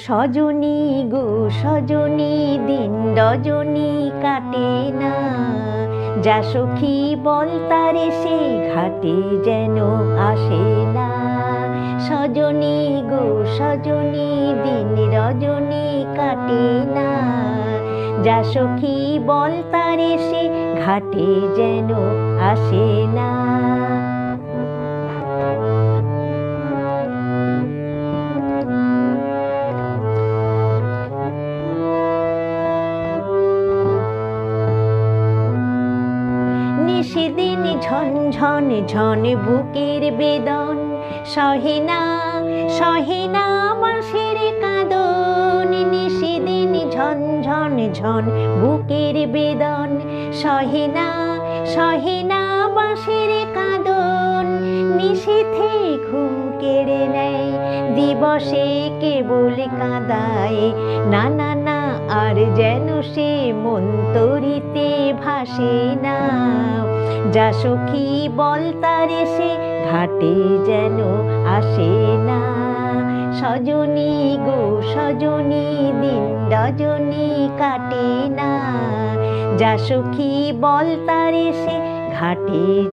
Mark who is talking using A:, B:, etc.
A: সজনী গো সজনী, দিন রজনী কাটে না। যা সখী বল তারে সে ঘাটে যেন আসে না। সজনী গো সজনী, দিন রজনী কাটে না। যা সখী বল তারে সে ঘাটে যেন আসে না। নিশিদিন ঝনঝন ঝন বুকের বেদন, সহে না সহে না বাঁশির কাঁদন। নিশিদিন ঝনঝন ঝন বুকের বেদন, সহে না সহে না বাঁশির কাঁদন। নিশীথে ঘুম কেড়ে নেয়, দিবসে কেবল কাঁদায়। না না না আর যেন সে মন তরিতে ভাসে না। যা সখী বল তারে সে ঘাটে যেন আসে না। সজনী গো সজনী, দিন রজনী কাটে না। যা সখী বল তারে সে ঘাটে